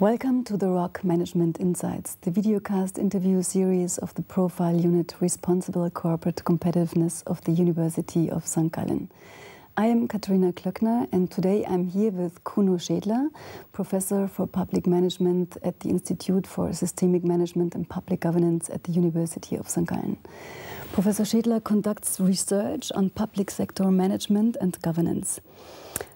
Welcome to the RoC Management Insights, the videocast interview series of the profile unit Responsible Corporate Competitiveness of the University of St. Gallen. I am Katharina Klöckner, and today I'm here with Kuno Schedler, Professor for Public Management at the Institute for Systemic Management and Public Governance at the University of St. Gallen. Professor Schedler conducts research on public sector management and governance.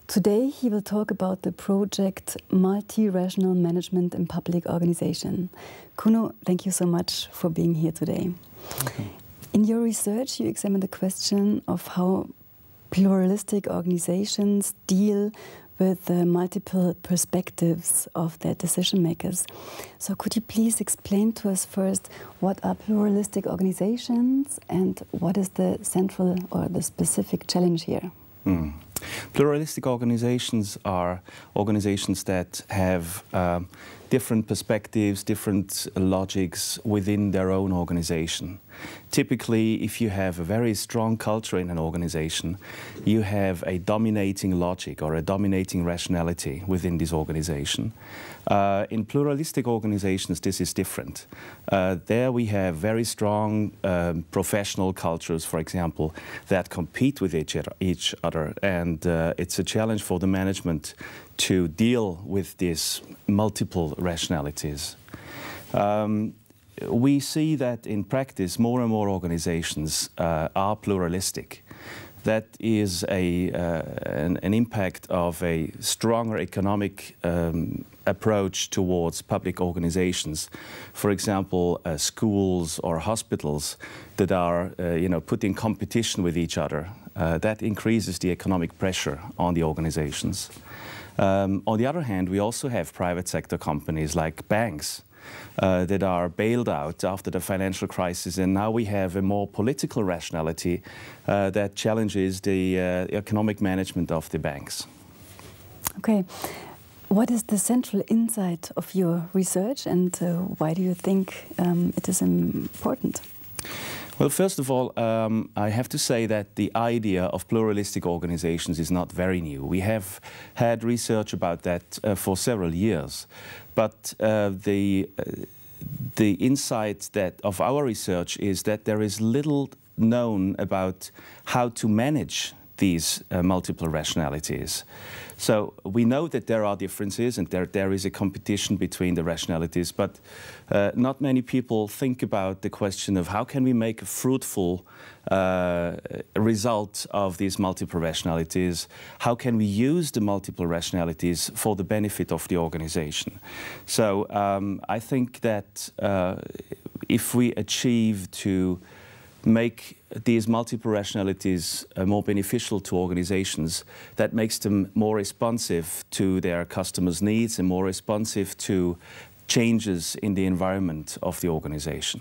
Today he will talk about the project Multi-Rational Management in Public Organization. Kuno, thank you so much for being here today. Okay. In your research you examine the question of how pluralistic organizations deal with the multiple perspectives of their decision makers. So could you please explain to us first what are pluralistic organizations and what is the central or the specific challenge here? Pluralistic organizations are organizations that have different perspectives, different logics within their own organization. Typically, if you have a very strong culture in an organization, you have a dominating logic or a dominating rationality within this organization. In pluralistic organizations, this is different. There we have very strong professional cultures, for example, that compete with each other, and it's a challenge for the management to deal with these multiple rationalities. We see that in practice more and more organizations are pluralistic. That is an impact of a stronger economic approach towards public organizations. For example, schools or hospitals that are put in competition with each other. That increases the economic pressure on the organizations. On the other hand, we also have private sector companies like banks that are bailed out after the financial crisis, and now we have a more political rationality that challenges the economic management of the banks. Okay. What is the central insight of your research, and why do you think it is important? Well, first of all, I have to say that the idea of pluralistic organizations is not very new. We have had research about that for several years. But the insight of our research is that there is little known about how to manage these multiple rationalities. So we know that there are differences and there is a competition between the rationalities, but not many people think about the question of how can we make a fruitful result of these multiple rationalities, how can we use the multiple rationalities for the benefit of the organization. So I think that if we achieve to make these multiple rationalities more beneficial to organizations, that makes them more responsive to their customers' needs and more responsive to changes in the environment of the organization.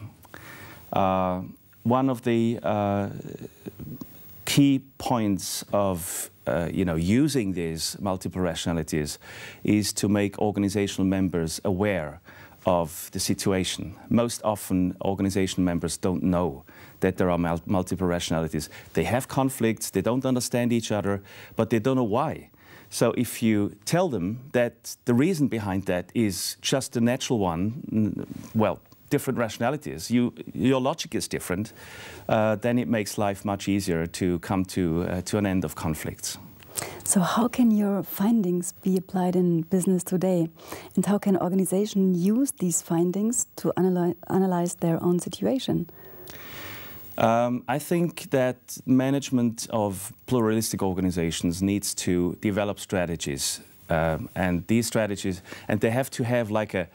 One of the key points of using these multiple rationalities is to make organizational members aware of the situation. Most often, organization members don't know that there are multiple rationalities. They have conflicts, they don't understand each other, but they don't know why. So if you tell them that the reason behind that is just a natural one, well, different rationalities, your logic is different, then it makes life much easier to come to an end of conflicts. So how can your findings be applied in business today? And how can organizations use these findings to analyze their own situation? I think that management of pluralistic organizations needs to develop strategies. And these strategies, and they have to have like a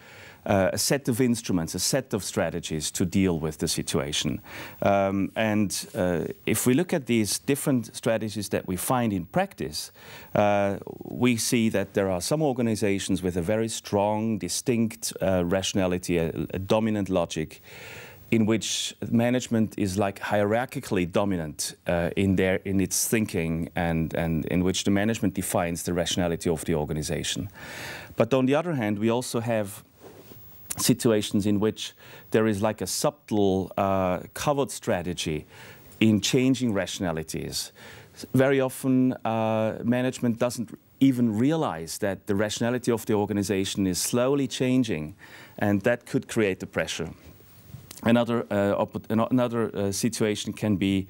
set of instruments, a set of strategies to deal with the situation. If we look at these different strategies that we find in practice, we see that there are some organizations with a very strong, distinct rationality, a dominant logic, in which management is like hierarchically dominant in its thinking and in which the management defines the rationality of the organization. But on the other hand, we also have situations in which there is like a subtle covert strategy in changing rationalities. Very often management doesn't even realize that the rationality of the organization is slowly changing, and that could create the pressure. Another situation can be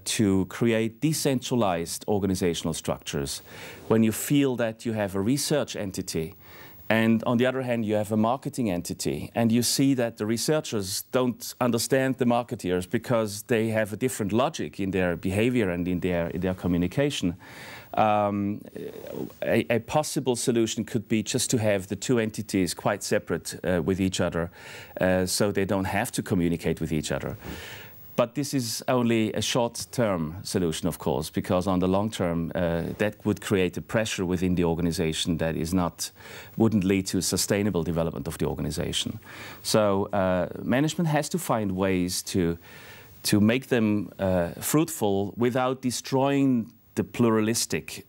to create decentralized organizational structures. When you feel that you have a research entity, and on the other hand you have a marketing entity, and you see that the researchers don't understand the marketeers because they have a different logic in their behavior and in their communication. A possible solution could be just to have the two entities quite separate with each other, so they don't have to communicate with each other. But this is only a short-term solution, of course, because on the long term that would create a pressure within the organization that wouldn't lead to sustainable development of the organization. So management has to find ways to make them fruitful without destroying the pluralistic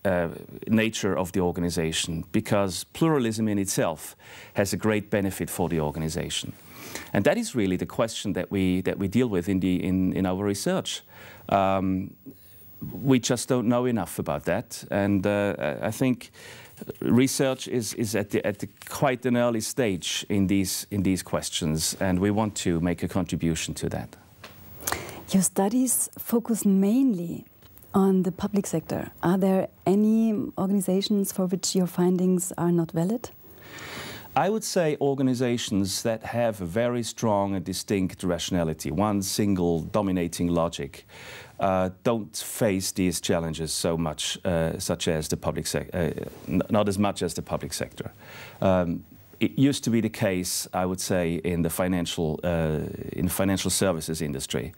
nature of the organization, because pluralism in itself has a great benefit for the organization. And that is really the question that we deal with in our research. We just don't know enough about that, and I think research is at quite an early stage in these questions, and we want to make a contribution to that. Your studies focus mainly on the public sector. Are there any organizations for which your findings are not valid? I would say organizations that have a very strong and distinct rationality, one single dominating logic, don't face these challenges so much, such as the public sector, not as much as the public sector. It used to be the case, I would say, in the financial services industry.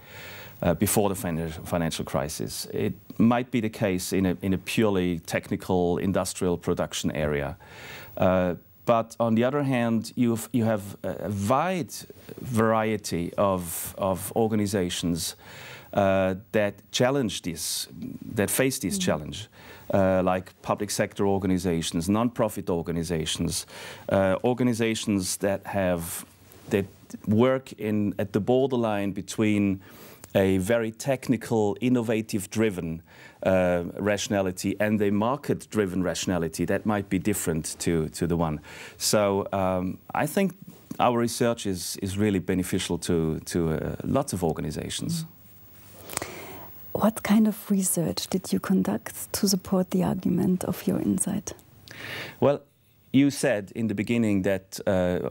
Before the financial crisis. It might be the case in a purely technical industrial production area. But on the other hand, you have a wide variety of organizations that challenge this, that face this challenge, like public sector organizations, non-profit organizations, organizations that work at the borderline between a very technical, innovative-driven rationality and a market-driven rationality that might be different to the one. So I think our research is really beneficial to lots of organizations. What kind of research did you conduct to support the argument of your insight? Well, you said in the beginning that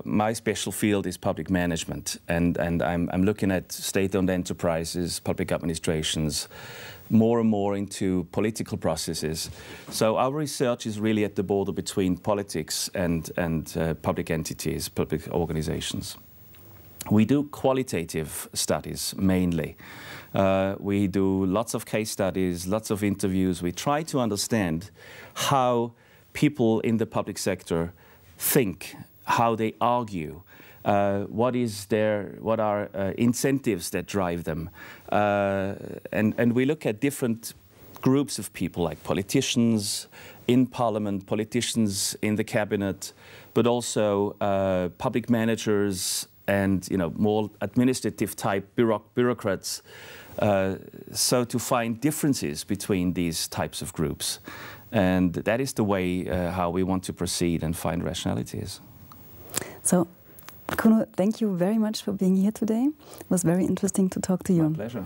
my special field is public management, and I'm looking at state-owned enterprises, public administrations, more and more into political processes. So our research is really at the border between politics and public entities, public organizations. We do qualitative studies mainly. We do lots of case studies, lots of interviews. We try to understand how people in the public sector think, how they argue, what are incentives that drive them, and we look at different groups of people, like politicians in parliament, politicians in the cabinet, but also public managers and more administrative type bureaucrats. So to find differences between these types of groups. And that is the way how we want to proceed and find rationalities. So, Kuno, thank you very much for being here today. It was very interesting to talk to you. My pleasure.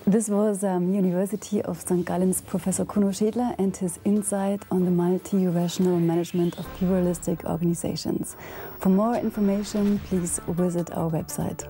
This was University of St. Gallen's Professor Kuno Schedler and his insight on the multi-rational management of pluralistic organizations. For more information, please visit our website.